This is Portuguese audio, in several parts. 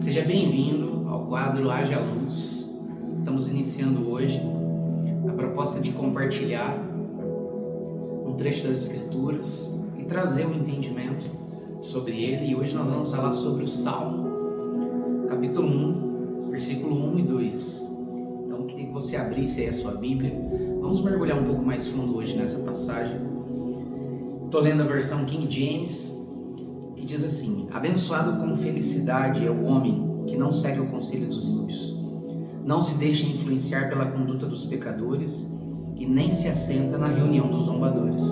Seja bem-vindo ao quadro Haja Luz. Estamos iniciando hoje a proposta de compartilhar um trecho das Escrituras e trazer um entendimento sobre ele. E hoje nós vamos falar sobre o Salmo, capítulo 1, versículo 1 e 2. Então eu queria que você abrisse aí a sua Bíblia. Vamos mergulhar um pouco mais fundo hoje nessa passagem. Estou lendo a versão King James, que diz assim: abençoado com felicidade é o homem que não segue o conselho dos ímpios, não se deixa influenciar pela conduta dos pecadores e nem se assenta na reunião dos zombadores.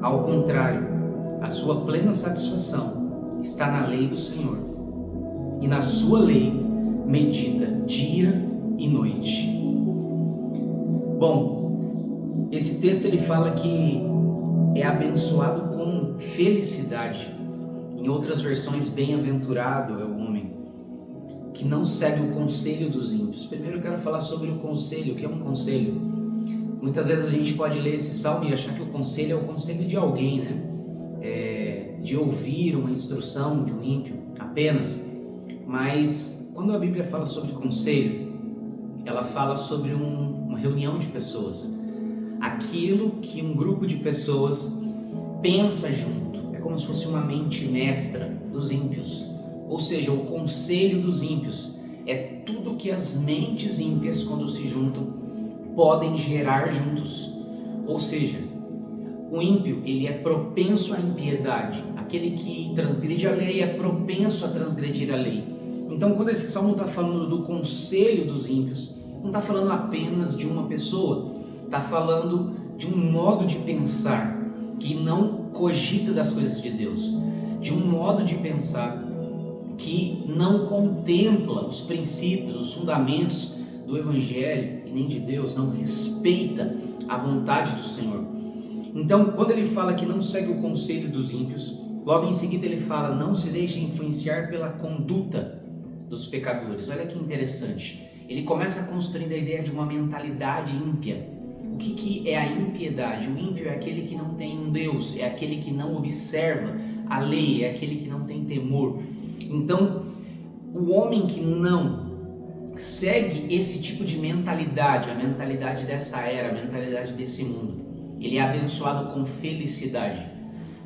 Ao contrário, a sua plena satisfação está na lei do Senhor, e na sua lei medita dia e noite. Bom, esse texto ele fala que é abençoado com felicidade. Em outras versões, bem-aventurado é o homem que não segue o conselho dos ímpios. Primeiro eu quero falar sobre o conselho. O que é um conselho? Muitas vezes a gente pode ler esse salmo e achar que o conselho é o conselho de alguém, né? De ouvir uma instrução de um ímpio apenas. Mas quando a Bíblia fala sobre conselho, ela fala sobre uma reunião de pessoas. Aquilo que um grupo de pessoas pensa junto. É como se fosse uma mente mestra dos ímpios. Ou seja, o conselho dos ímpios é tudo que as mentes ímpias, quando se juntam, podem gerar juntos. Ou seja, o ímpio ele é propenso à impiedade. Aquele que transgride a lei é propenso a transgredir a lei. Então, quando esse salmo está falando do conselho dos ímpios, não está falando apenas de uma pessoa, está falando de um modo de pensar que não cogita das coisas de Deus, de um modo de pensar que não contempla os princípios, os fundamentos do Evangelho e nem de Deus, não respeita a vontade do Senhor. Então, quando ele fala que não segue o conselho dos ímpios, logo em seguida ele fala, não se deixe influenciar pela conduta dos pecadores. Olha que interessante. Ele começa construindo a ideia de uma mentalidade ímpia. O que é a impiedade? O ímpio é aquele que não tem um Deus, é aquele que não observa a lei, é aquele que não tem temor. Então, o homem que não segue esse tipo de mentalidade, a mentalidade dessa era, a mentalidade desse mundo, ele é abençoado com felicidade,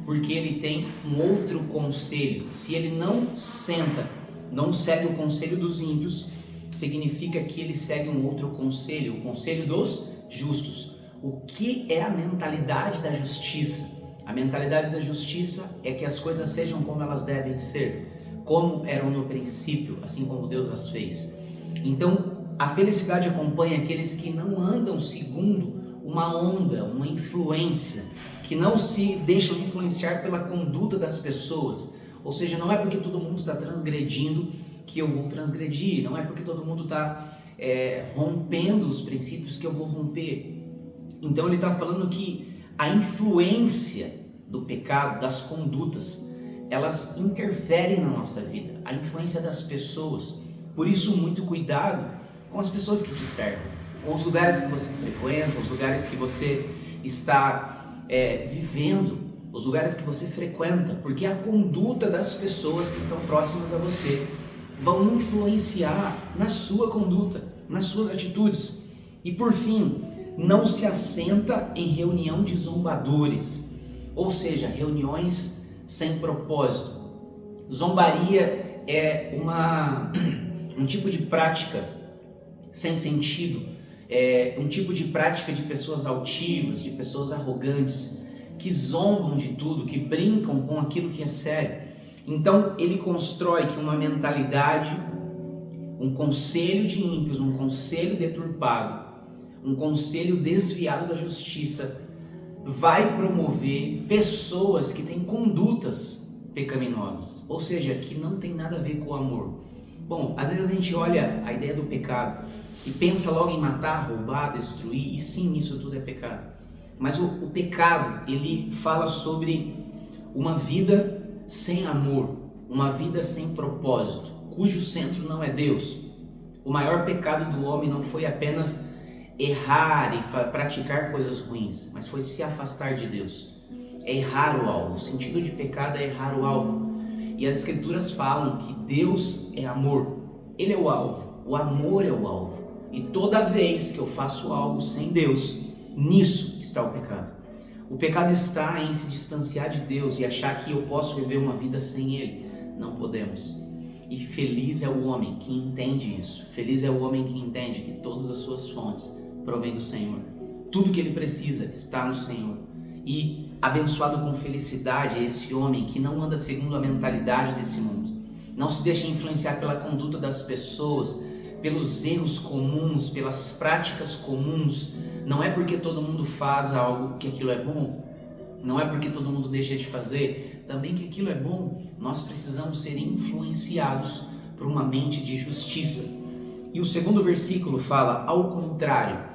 porque ele tem um outro conselho. Se ele não senta, não segue o conselho dos ímpios, significa que ele segue um outro conselho, o conselho dos justos. O que é a mentalidade da justiça? A mentalidade da justiça é que as coisas sejam como elas devem ser, como eram no princípio, assim como Deus as fez. Então, a felicidade acompanha aqueles que não andam segundo uma onda, uma influência, que não se deixam influenciar pela conduta das pessoas. Ou seja, não é porque todo mundo está transgredindo que eu vou transgredir, não é porque todo mundo está rompendo os princípios que eu vou romper. Então ele está falando que a influência do pecado, das condutas, elas interferem na nossa vida, a influência das pessoas. Por isso, muito cuidado com as pessoas que te cercam, com os lugares que você frequenta, os lugares que você está vivendo, os lugares que você frequenta, porque a conduta das pessoas que estão próximas a você vão influenciar na sua conduta, nas suas atitudes. E por fim, não se assenta em reunião de zombadores, ou seja, reuniões sem propósito. Zombaria é um tipo de prática sem sentido, um tipo de prática de pessoas altivas, de pessoas arrogantes, que zombam de tudo, que brincam com aquilo que é sério. Então ele constrói que uma mentalidade, um conselho de ímpios, um conselho deturpado, um conselho desviado da justiça, vai promover pessoas que têm condutas pecaminosas, ou seja, que não tem nada a ver com o amor. Bom, às vezes a gente olha a ideia do pecado e pensa logo em matar, roubar, destruir, e sim, isso tudo é pecado. Mas o pecado, ele fala sobre uma vida sem amor, uma vida sem propósito, cujo centro não é Deus. O maior pecado do homem não foi apenas errar e praticar coisas ruins, mas foi se afastar de Deus. É errar o alvo. O sentido de pecado é errar o alvo. E as Escrituras falam que Deus é amor. Ele é o alvo, o amor é o alvo. E toda vez que eu faço algo sem Deus, nisso está o pecado. O pecado está em se distanciar de Deus e achar que eu posso viver uma vida sem Ele. Não podemos. E feliz é o homem que entende isso. Feliz é o homem que entende que todas as suas fontes provêm do Senhor. Tudo que ele precisa está no Senhor. E abençoado com felicidade é esse homem que não anda segundo a mentalidade desse mundo. Não se deixa influenciar pela conduta das pessoas, pelos erros comuns, pelas práticas comuns. Não é porque todo mundo faz algo que aquilo é bom. Não é porque todo mundo deixa de fazer também que aquilo é bom. Nós precisamos ser influenciados por uma mente de justiça. E o segundo versículo fala ao contrário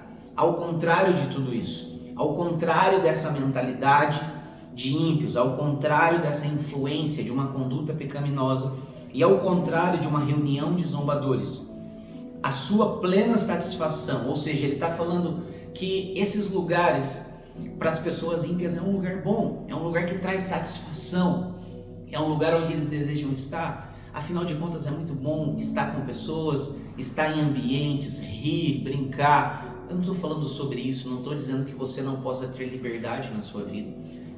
de tudo isso, ao contrário dessa mentalidade de ímpios, ao contrário dessa influência de uma conduta pecaminosa e ao contrário de uma reunião de zombadores, a sua plena satisfação, ou seja, ele está falando que esses lugares para as pessoas ímpias é um lugar bom, é um lugar que traz satisfação, é um lugar onde eles desejam estar. Afinal de contas é muito bom estar com pessoas, estar em ambientes, rir, brincar. Eu não estou falando sobre isso, não estou dizendo que você não possa ter liberdade na sua vida.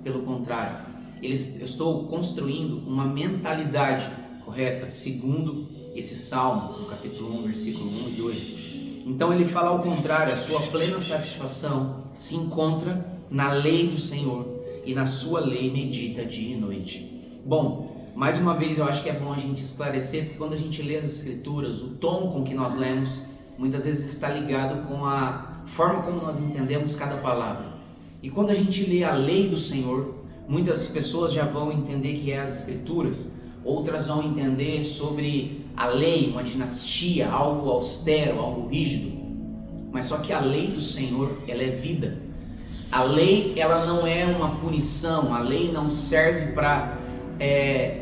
Pelo contrário, eu estou construindo uma mentalidade correta, segundo esse Salmo, no capítulo 1, versículo 1 e 2. Então ele fala ao contrário, a sua plena satisfação se encontra na lei do Senhor e na sua lei medita dia e noite. Bom, mais uma vez eu acho que é bom a gente esclarecer que quando a gente lê as Escrituras, o tom com que nós lemos muitas vezes está ligado com a forma como nós entendemos cada palavra. E quando a gente lê a lei do Senhor, muitas pessoas já vão entender que é as Escrituras, outras vão entender sobre a lei, uma dinastia, algo austero, algo rígido. Mas só que a lei do Senhor, ela é vida. A lei, ela não é uma punição, a lei não serve para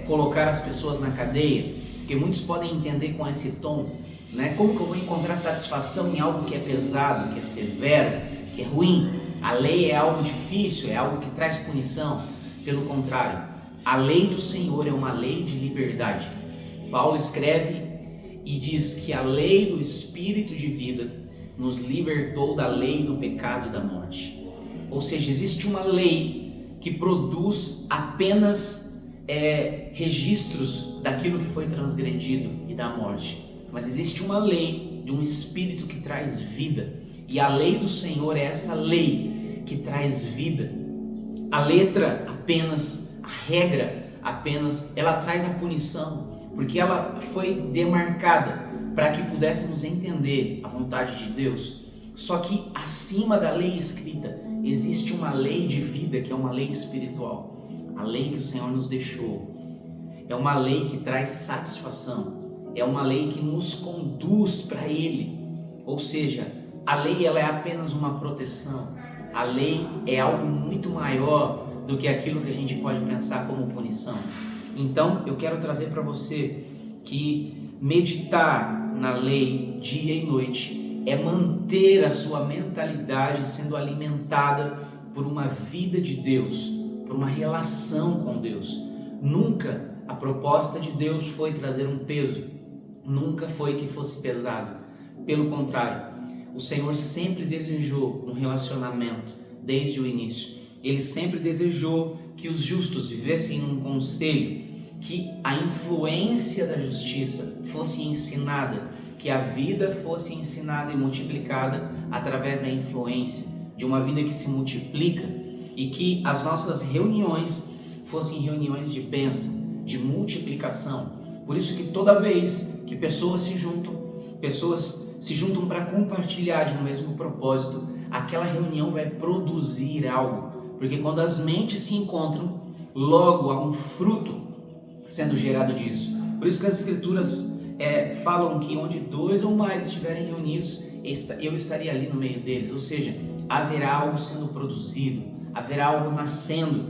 colocar as pessoas na cadeia, porque muitos podem entender com esse tom, né? Como que eu vou encontrar satisfação em algo que é pesado, que é severo, que é ruim? A lei é algo difícil, é algo que traz punição. Pelo contrário, a lei do Senhor é uma lei de liberdade. Paulo escreve e diz que a lei do Espírito de vida nos libertou da lei do pecado e da morte. Ou seja, existe uma lei que produz apenas registros daquilo que foi transgredido e da morte. Mas existe uma lei de um Espírito que traz vida. E a lei do Senhor é essa lei que traz vida. A letra apenas, a regra apenas, ela traz a punição, porque ela foi demarcada para que pudéssemos entender a vontade de Deus. Só que acima da lei escrita existe uma lei de vida, que é uma lei espiritual. A lei que o Senhor nos deixou é uma lei que traz satisfação, é uma lei que nos conduz para Ele. Ou seja, a lei ela é apenas uma proteção. A lei é algo muito maior do que aquilo que a gente pode pensar como punição. Então, eu quero trazer para você que meditar na lei dia e noite é manter a sua mentalidade sendo alimentada por uma vida de Deus, por uma relação com Deus. Nunca a proposta de Deus foi trazer um peso, nunca foi que fosse pesado. Pelo contrário, o Senhor sempre desejou um relacionamento desde o início. Ele sempre desejou que os justos vivessem num conselho, que a influência da justiça fosse ensinada, que a vida fosse ensinada e multiplicada através da influência de uma vida que se multiplica, e que as nossas reuniões fossem reuniões de bênção, de multiplicação. Por isso que toda vez que pessoas se juntam para compartilhar de um mesmo propósito, aquela reunião vai produzir algo, porque quando as mentes se encontram, logo há um fruto sendo gerado disso. Por isso que as Escrituras falam que onde 2 ou mais estiverem reunidos, eu estarei ali no meio deles. Ou seja, haverá algo sendo produzido, haverá algo nascendo.